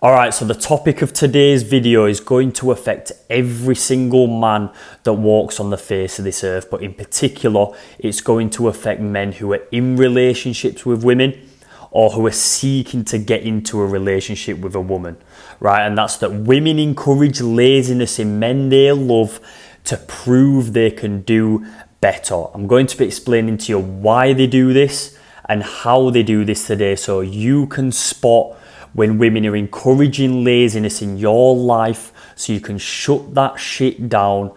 Alright, so the topic of today's video is going to affect every single man that walks on the face of this earth, but in particular, it's going to affect men who are in relationships with women or who are seeking to get into a relationship with a woman, right? And that's that women encourage laziness in men they love to prove they can do better. I'm going to be explaining to you why they do this and how they do this today so you can spot when women are encouraging laziness in your life so you can shut that shit down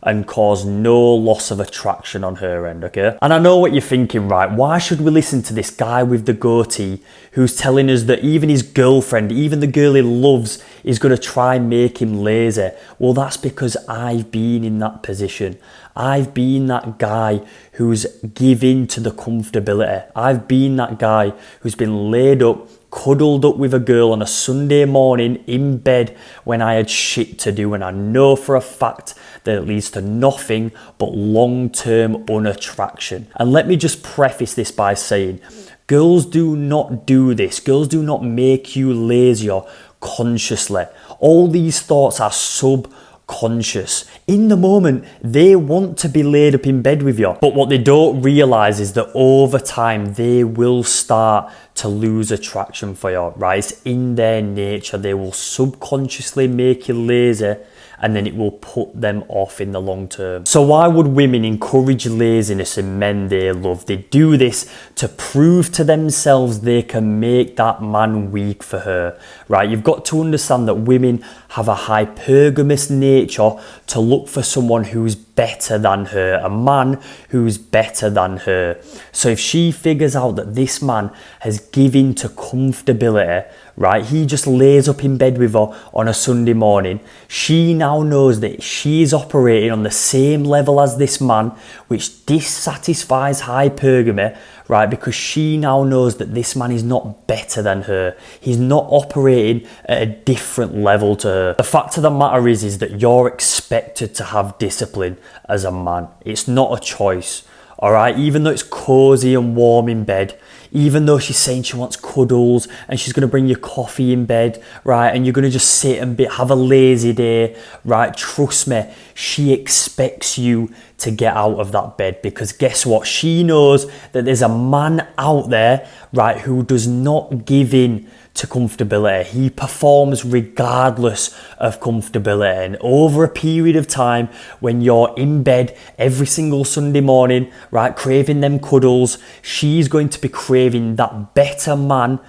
and cause no loss of attraction on her end, okay? And I know what you're thinking, right? Why should we listen to this guy with the goatee who's telling us that even his girlfriend, even the girl he loves, is going to try and make him lazy? Well, that's because I've been in that position. I've been that guy who's given to the comfortability. I've been that guy who's been laid up, cuddled up with a girl on a Sunday morning in bed when I had shit to do, and I know for a fact that it leads to nothing but long-term unattraction. And let me just preface this by saying, girls do not do this. Girls do not make you lazier consciously. All these thoughts are subconscious. In the moment, they want to be laid up in bed with you. But what they don't realize is that over time, they will start to lose attraction for you, right? It's in their nature. They will subconsciously make you lazy, and then it will put them off in the long term. So why would women encourage laziness in men they love? They do this to prove to themselves they can make that man weak for her, right? You've got to understand that women have a hypergamous nature to look for someone who's better than her, a man who's better than her. So if she figures out that this man has given to comfortability, right, he just lays up in bed with her on a Sunday morning, she now knows that she is operating on the same level as this man, which dissatisfies hypergamy, right, because she now knows that this man is not better than her. He's not operating at a different level to her. The fact of the matter is that you're expected to have discipline as a man. It's not a choice, all right? Even though it's cozy and warm in bed, even though she's saying she wants cuddles and she's going to bring you coffee in bed, right, and you're going to just sit and have a lazy day, right, trust me, she expects you to get out of that bed, because guess what? She knows that there's a man out there, right, who does not give in to comfortability. He performs regardless of comfortability. And over a period of time, when you're in bed every single Sunday morning, right, craving them cuddles, she's going to be craving that better man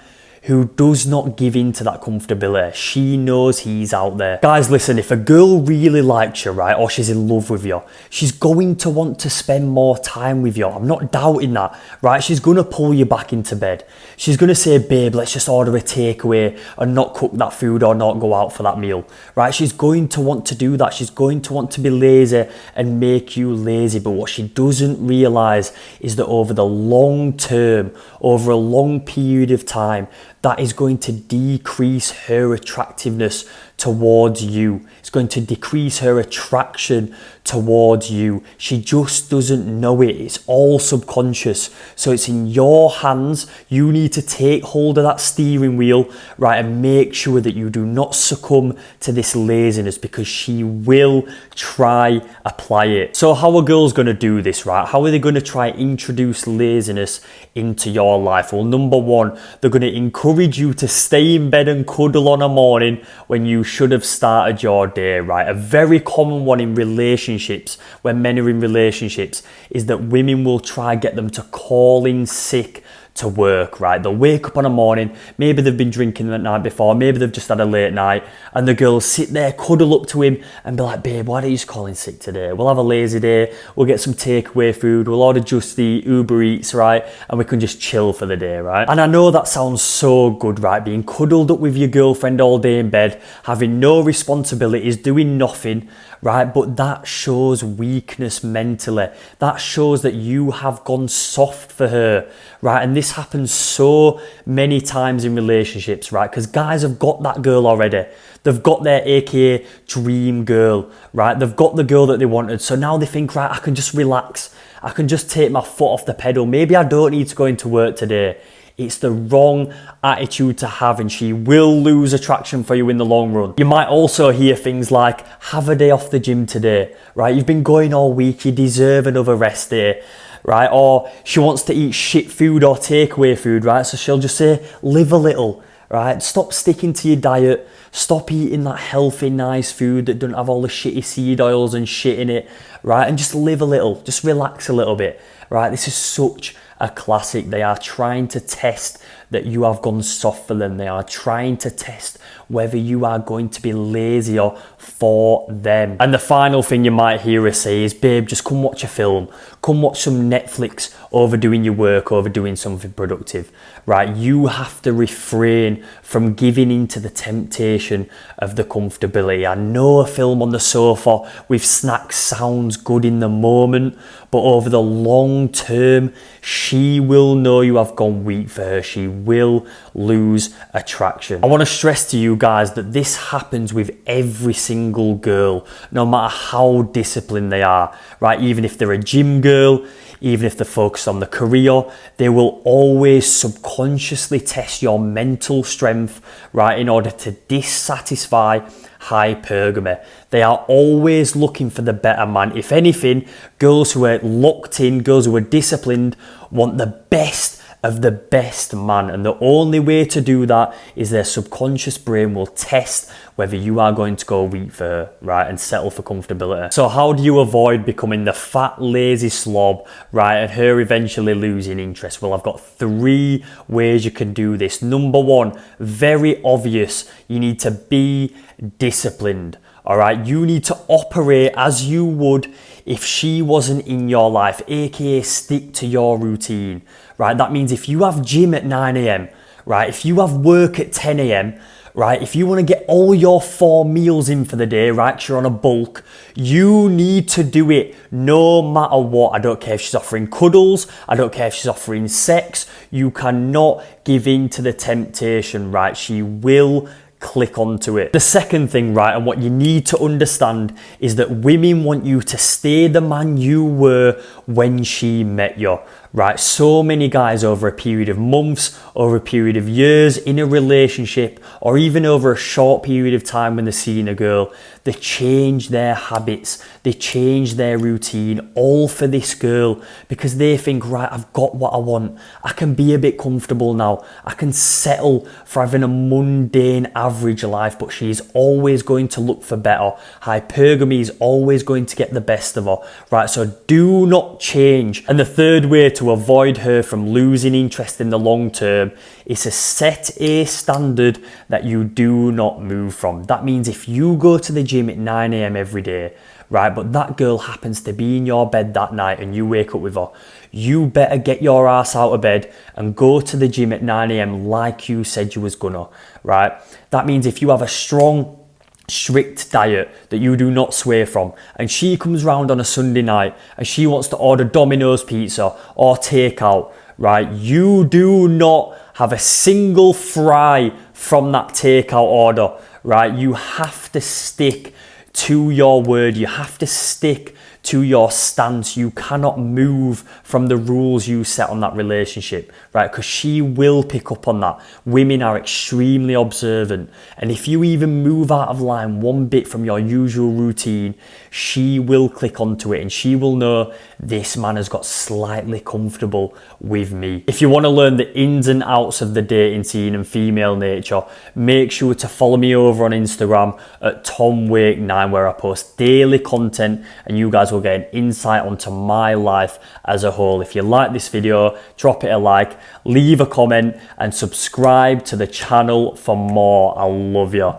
who does not give in to that comfortability. She knows he's out there. Guys, listen, if a girl really likes you, right, or she's in love with you, she's going to want to spend more time with you. I'm not doubting that, right? She's going to pull you back into bed. She's going to say, babe, let's just order a takeaway and not cook that food or not go out for that meal, right? She's going to want to do that. She's going to want to be lazy and make you lazy. But what she doesn't realize is that over the long term, over a long period of time, that is going to decrease her attractiveness towards you. It's going to decrease her attraction towards you. She just doesn't know it. It's all subconscious. So it's in your hands. You need to take hold of that steering wheel, right, and make sure that you do not succumb to this laziness, because she will try apply it. So how are girls going to do this, right? How are they going to try introduce laziness into your life? Well, number one, they're going to encourage you to stay in bed and cuddle on a morning when you should have started your day, right? A very common one in relationships, when men are in relationships, is that women will try get them to call in sick to work, right? They'll wake up on a morning, maybe they've been drinking the night before, maybe they've just had a late night, and the girl will sit there, cuddle up to him and be like, babe, why don't you just call in sick today? We'll have a lazy day, we'll get some takeaway food, we'll order just the Uber Eats, right? And we can just chill for the day, right? And I know that sounds so good, right? Being cuddled up with your girlfriend all day in bed, having no responsibilities, doing nothing, right? But that shows weakness mentally. That shows that you have gone soft for her, right? And this happens so many times in relationships, right? Because guys have got that girl already. They've got their AKA dream girl, right? They've got the girl that they wanted. So now they think, right, I can just relax. I can just take my foot off the pedal. Maybe I don't need to go into work today. It's the wrong attitude to have, and she will lose attraction for you in the long run. You might also hear things like, have a day off the gym today, right? You've been going all week, you deserve another rest day, right? Or she wants to eat shit food or takeaway food, right? So she'll just say, live a little, right? Stop sticking to your diet. Stop eating that healthy, nice food that doesn't have all the shitty seed oils and shit in it, right? And just live a little, just relax a little bit, right? This is such a classic. They are trying to test that you have gone soft for them. They are trying to test whether you are going to be lazier for them. And the final thing you might hear her say is, babe, just come watch a film. Come watch some Netflix over doing your work, over doing something productive, right? You have to refrain from giving into the temptation of the comfortability. I know a film on the sofa with snacks sounds good in the moment, but over the long term, she will know you have gone weak for her. She will lose attraction. I want to stress to you guys that this happens with every single girl, no matter how disciplined they are, right? Even if they're a gym girl, even if they're focused on the career, they will always subconsciously test your mental strength, right, in order to dissatisfy hypergamy. They are always looking for the better man. If anything, girls who are locked in, girls who are disciplined, want the best of the best man, and the only way to do that is their subconscious brain will test whether you are going to go weak for her, right, and settle for comfortability. So how do you avoid becoming the fat, lazy slob, right, and her eventually losing interest? Well, I've got 3 ways you can do this. Number 1, very obvious, you need to be disciplined. All right, you need to operate as you would if she wasn't in your life, aka stick to your routine, right? That means if you have gym at 9 a.m, right? If you have work at 10 a.m, right? If you want to get all your 4 meals in for the day, right? 'Cause you're on a bulk, you need to do it no matter what. I don't care if she's offering cuddles. I don't care if she's offering sex. You cannot give in to the temptation, right? She will click onto it. The second thing, right, and what you need to understand is that women want you to stay the man you were when she met you, right? So many guys over a period of months, over a period of years in a relationship, or even over a short period of time when they're seeing a girl, they change their habits, they change their routine, all for this girl, because they think, right, I've got what I want. I can be a bit comfortable now. I can settle for having a mundane, average life, but she's always going to look for better. Hypergamy is always going to get the best of her, right? So do not change. And the third way to avoid her from losing interest in the long term is to set a standard that you do not move from. That means if you go to the gym at 9 a.m. every day, right, but that girl happens to be in your bed that night and you wake up with her, you better get your ass out of bed and go to the gym at 9 a.m. like you said you was gonna, right? That means if you have a strong, strict diet that you do not sway from, and she comes round on a Sunday night and she wants to order Domino's pizza or takeout, right, you do not have a single fry from that takeout order, right? You have to stick to your word. You have to stick to your stance. You cannot move from the rules you set on that relationship, right? Because she will pick up on that. Women are extremely observant, and if you even move out of line one bit from your usual routine, she will click onto it and she will know this man has got slightly comfortable with me. If you want to learn the ins and outs of the dating scene and female nature, make sure to follow me over on Instagram at TomWake9, where I post daily content and you guys will get an insight onto my life as a whole. If you like this video, drop it a like, leave a comment and subscribe to the channel for more. I love you.